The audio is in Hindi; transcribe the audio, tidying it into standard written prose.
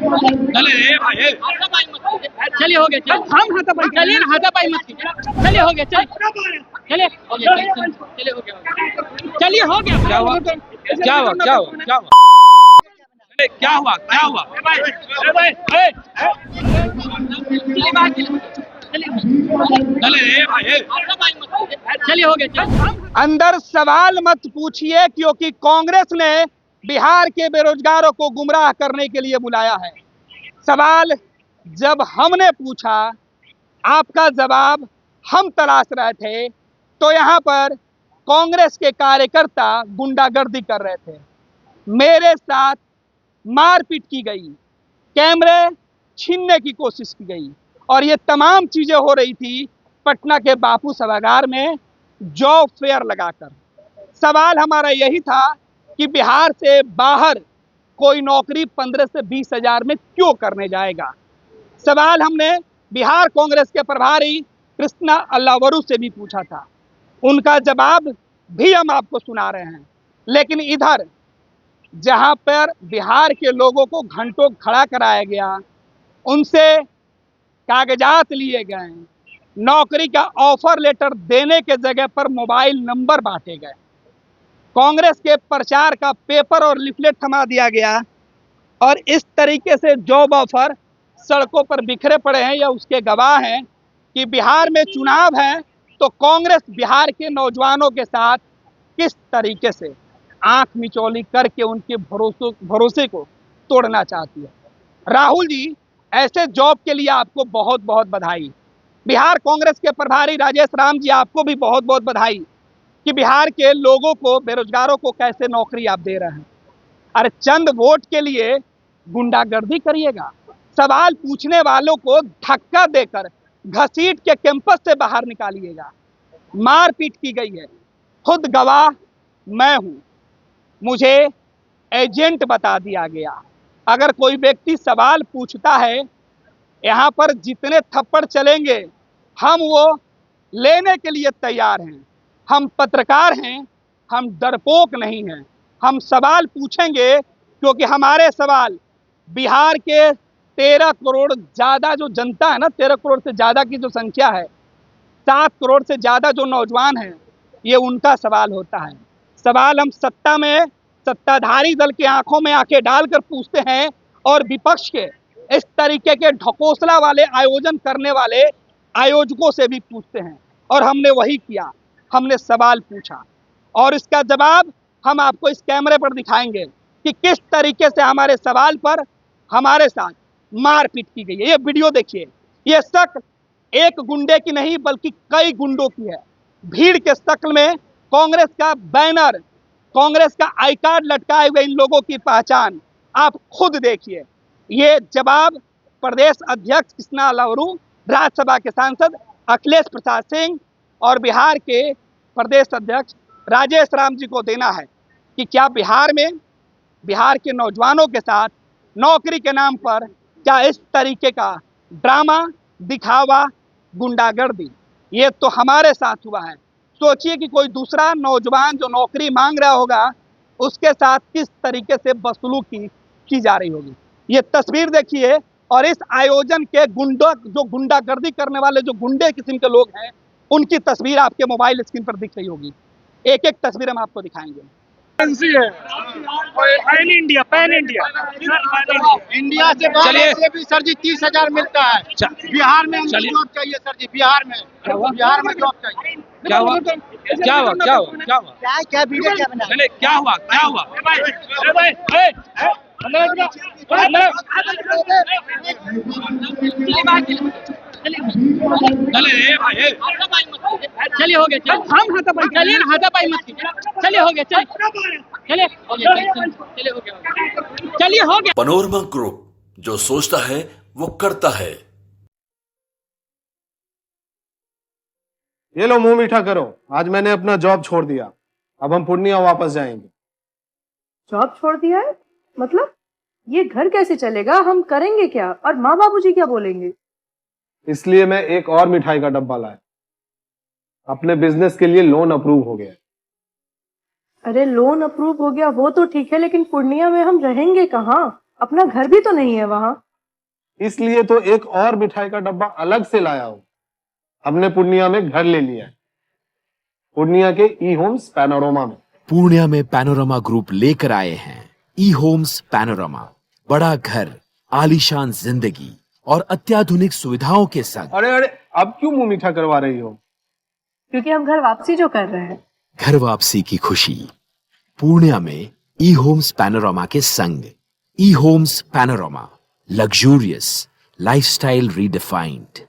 चले रे भाई, चलिए हो गया, हम हाथापाई, चलिए ना, हाथापाई मत कीजिए, चलिए हो गया, चलिए हो गया, चलिए हो गया, चलिए हो गया। क्या हुआ, क्या हुआ, क्या हुआ, क्या हुआ, क्या हुआ, क्या हुआ? चले रे भाई, चलिए हो गया। अंदर सवाल मत पूछिए, क्योंकि कांग्रेस ने बिहार के बेरोजगारों को गुमराह करने के लिए बुलाया है। सवाल जब हमने पूछा, आपका जवाब हम तलाश रहे थे, तो यहाँ पर कांग्रेस के कार्यकर्ता गुंडागर्दी कर रहे थे, मेरे साथ मारपीट की गई, कैमरे छीनने की कोशिश की गई, और ये तमाम चीजें हो रही थी पटना के बापू सभागार में जॉब फेयर लगाकर। सवाल हमारा यही था कि बिहार से बाहर कोई नौकरी 15 से 20 हजार में क्यों करने जाएगा। सवाल हमने बिहार कांग्रेस के प्रभारी कृष्णा अल्लावरू से भी पूछा था, उनका जवाब भी हम आपको सुना रहे हैं। लेकिन इधर जहां पर बिहार के लोगों को घंटों खड़ा कराया गया, उनसे कागजात लिए गए, नौकरी का ऑफर लेटर देने के जगह पर मोबाइल नंबर बांटे गए, कांग्रेस के प्रचार का पेपर और लिफलेट थमा दिया गया, और इस तरीके से जॉब ऑफर सड़कों पर बिखरे पड़े हैं। या उसके गवाह हैं कि बिहार में चुनाव है तो कांग्रेस बिहार के नौजवानों के साथ किस तरीके से आंख मिचौली करके उनके भरोसे को तोड़ना चाहती है। राहुल जी, ऐसे जॉब के लिए आपको बहुत बहुत बधाई। बिहार कांग्रेस के प्रभारी राजेश राम जी, आपको भी बहुत बहुत बधाई कि बिहार के लोगों को, बेरोजगारों को कैसे नौकरी आप दे रहे हैं। अरे चंद वोट के लिए गुंडागर्दी करिएगा, सवाल पूछने वालों को धक्का देकर घसीट के कैंपस से बाहर निकालिएगा। मारपीट की गई है, खुद गवाह मैं हूं, मुझे एजेंट बता दिया गया। अगर कोई व्यक्ति सवाल पूछता है, यहाँ पर जितने थप्पड़ चलेंगे हम वो लेने के लिए तैयार हैं। हम पत्रकार हैं, हम डरपोक नहीं हैं। हम सवाल पूछेंगे क्योंकि हमारे सवाल बिहार के 13 करोड़ ज़्यादा जो जनता है ना, 13 करोड़ से ज़्यादा की जो संख्या है, 7 करोड़ से ज़्यादा जो नौजवान हैं, ये उनका सवाल होता है। सवाल हम सत्ता में, सत्ताधारी दल की आंखों में आंखें डालकर पूछते हैं, और विपक्ष के इस तरीके के ढकोसला वाले आयोजन करने वाले आयोजकों से भी पूछते हैं। और हमने वही किया, हमने सवाल पूछा, और इसका जवाब हम आपको इस कैमरे पर दिखाएंगे कि किस तरीके से हमारे सवाल पर हमारे साथ मारपीट की गई है। ये वीडियो देखिए, ये शक एक गुंडे की नहीं बल्कि कई गुंडों की है। भीड़ के शक्ल में कांग्रेस का बैनर, कांग्रेस का आई कार्ड लटकाए हुए इन लोगों की पहचान आप खुद देखिए। ये जवाब प्रदेश अध्यक्ष कृष्णा अल्लावरू, राज्यसभा के सांसद अखिलेश प्रसाद सिंह और बिहार के प्रदेश अध्यक्ष राजेश राम जी को देना है कि क्या बिहार में बिहार के नौजवानों के साथ नौकरी के नाम पर क्या इस तरीके का ड्रामा, दिखावा, गुंडागर्दी, ये तो हमारे साथ हुआ है। सोचिए कि कोई दूसरा नौजवान जो नौकरी मांग रहा होगा, उसके साथ किस तरीके से बदसलूकी की जा रही होगी। ये तस्वीर देखिए, और इस आयोजन के गुंडों, जो गुंडागर्दी करने वाले जो गुंडे किस्म के लोग हैं, उनकी तस्वीर आपके मोबाइल स्क्रीन पर दिख रही होगी। एक एक तस्वीर हम आपको दिखाएंगे। है pan India, pan India, India से बाहर से भी सर जी 30,000 मिलता है। बिहार में जॉब चाहिए सर जी, बिहार में जॉब चाहिए। क्या हुआ, क्या हुआ, क्या हुआ, क्या हुआ, क्या वीडियो क्या बना? चले, क्या हुआ, क्या हुआ, चले रे भाई, चलिए हो गया, हम हाथापाई, चलिए ना, हाथापाई मत कीजिए, चलिए हो गया, चलिए हो गया, चलिए हो गया, चलिए हो गया। पनोरमा ग्रुप, जो सोचता है वो करता है। ये लो मुंह मीठा करो, आज मैंने अपना जॉब छोड़ दिया, अब हम पूर्णिया वापस जाएंगे। जॉब छोड़ दिया है? मतलब ये घर कैसे चलेगा? हम करेंगे क्या? और माँ बाबूजी क्या बोलेंगे? इसलिए मैं एक और मिठाई का डब्बा लाया, अपने बिजनेस के लिए लोन अप्रूव हो गया। अरे लोन अप्रूव हो गया वो तो ठीक है, लेकिन पूर्णिया में हम रहेंगे कहाँ? अपना घर भी तो नहीं है वहां। इसलिए तो एक और मिठाई का डब्बा अलग से लाया हूं। हमने पूर्णिया में घर ले लिया है, पूर्णिया के ई होम्स पैनोरमा में। पूर्णिया में पैनोरमा ग्रुप लेकर आए हैं ई होम्स पैनोरमा। बड़ा घर, आलीशान जिंदगी और अत्याधुनिक सुविधाओं के संग। अरे अरे, अब क्यों मुंह मीठा करवा रही हो? क्योंकि हम घर वापसी जो कर रहे हैं। घर वापसी की खुशी पूर्णिया में ई होम्स पैनोरमा के संग। E homes panorama, luxurious lifestyle redefined.